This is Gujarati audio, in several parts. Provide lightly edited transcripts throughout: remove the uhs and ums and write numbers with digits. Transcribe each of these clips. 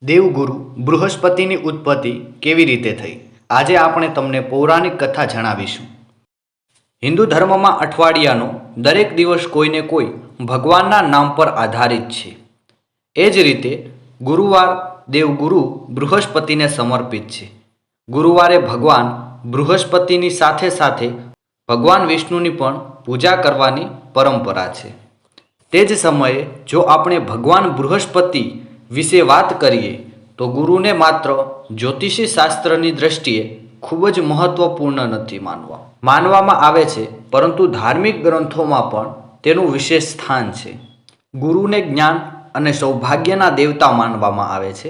દેવગુરુ બૃહસ્પતિની ઉત્પત્તિ કેવી રીતે થઈ? આજે આપણે તમને પૌરાણિક કથા જણાવીશું. હિન્દુ ધર્મમાં અઠવાડિયાનો દરેક દિવસ કોઈને કોઈ ભગવાનના નામ પર આધારિત છે. એ જ રીતે ગુરુવાર દેવગુરુ બૃહસ્પતિને સમર્પિત છે. ગુરુવારે ભગવાન બૃહસ્પતિની સાથે સાથે ભગવાન વિષ્ણુની પણ પૂજા કરવાની પરંપરા છે. તે જ સમયે જો આપણે ભગવાન બૃહસ્પતિ વિશે વાત કરીએ તો ગુરુને માત્ર જ્યોતિષી શાસ્ત્રની દ્રષ્ટિએ ખૂબ જ મહત્વપૂર્ણ નથી માનવામાં આવે છે, પરંતુ ધાર્મિક ગ્રંથોમાં પણ તેનું વિશેષ સ્થાન છે. ગુરુને જ્ઞાન અને સૌભાગ્યના દેવતા માનવામાં આવે છે.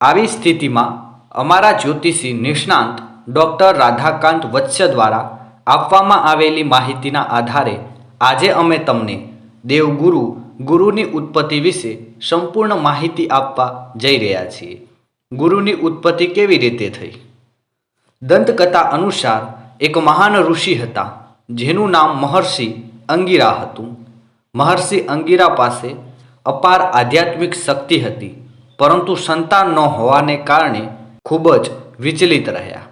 આવી સ્થિતિમાં અમારા જ્યોતિષી નિષ્ણાંત ડૉક્ટર રાધાકાંત વત્સ દ્વારા આપવામાં આવેલી માહિતીના આધારે આજે અમે તમને દેવગુરુ ગુરુની ઉત્પત્તિ વિશે સંપૂર્ણ માહિતી આપવા જઈ રહ્યા છીએ. ગુરુની ઉત્પત્તિ કેવી રીતે થઈ? દંતકથા અનુસાર એક મહાન ઋષિ હતા જેનું નામ મહર્ષિ અંગિરા હતું. મહર્ષિ અંગિરા પાસે અપાર આધ્યાત્મિક શક્તિ હતી, પરંતુ સંતાન ન હોવાને કારણે ખૂબ જ વિચલિત રહ્યા.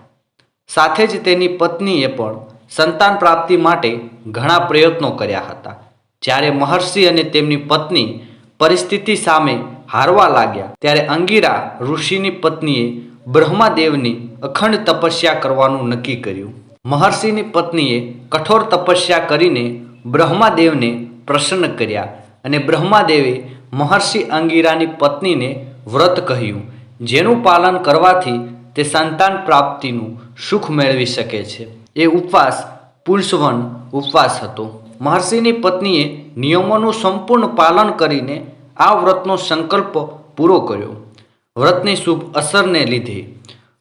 સાથે જ તેની પત્નીએ પણ સંતાન પ્રાપ્તિ માટે ઘણા પ્રયત્નો કર્યા હતા. જ્યારે મહર્ષિ અને તેમની પત્ની પરિસ્થિતિ સામે હારવા લાગ્યા ત્યારે અંગિરા ઋષિની પત્નીએ બ્રહ્માદેવની અખંડ તપસ્યા કરવાનું નક્કી કર્યું. મહર્ષિની પત્નીએ કઠોર તપસ્યા કરીને બ્રહ્માદેવને પ્રસન્ન કર્યા અને બ્રહ્માદેવે મહર્ષિ અંગિરાની પત્નીને વ્રત કહ્યું, જેનું પાલન કરવાથી તે સંતાન પ્રાપ્તિનું સુખ મેળવી શકે છે. એ ઉપવાસ પુંસવન ઉપવાસ હતો. મહર્ષિની પત્નીએ નિયમોનું સંપૂર્ણ પાલન કરીને આ વ્રતનો સંકલ્પ પૂરો કર્યો. વ્રતની શુભ અસરને લીધે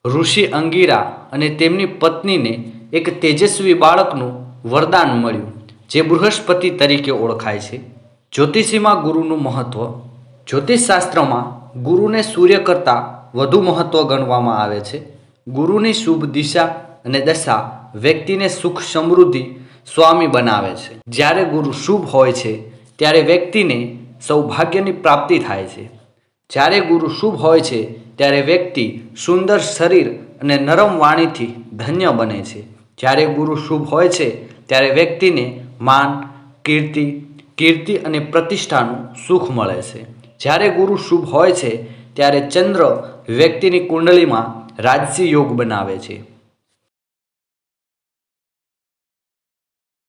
ઋષિ અંગિરા અને તેમની પત્નીને એક તેજસ્વી બાળકનું વરદાન મળ્યું, જે બૃહસ્પતિ તરીકે ઓળખાય છે. જ્યોતિષીમાં ગુરુનું મહત્વ. જ્યોતિષશાસ્ત્રમાં ગુરુને સૂર્ય કરતાં વધુ મહત્વ ગણવામાં આવે છે. ગુરુની શુભ દિશા અને દશા વ્યક્તિને સુખ સમૃદ્ધિ સ્વામી બનાવે છે. જ્યારે ગુરુ શુભ હોય છે ત્યારે વ્યક્તિને સૌભાગ્યની પ્રાપ્તિ થાય છે. જ્યારે ગુરુ શુભ હોય છે ત્યારે વ્યક્તિ સુંદર શરીર અને નરમ વાણીથી ધન્ય બને છે. જ્યારે ગુરુ શુભ હોય છે ત્યારે વ્યક્તિને માન, કીર્તિ અને પ્રતિષ્ઠાનું સુખ મળે છે. જ્યારે ગુરુ શુભ હોય છે ત્યારે ચંદ્ર વ્યક્તિની કુંડળીમાં રાજસી યોગ બનાવે છે.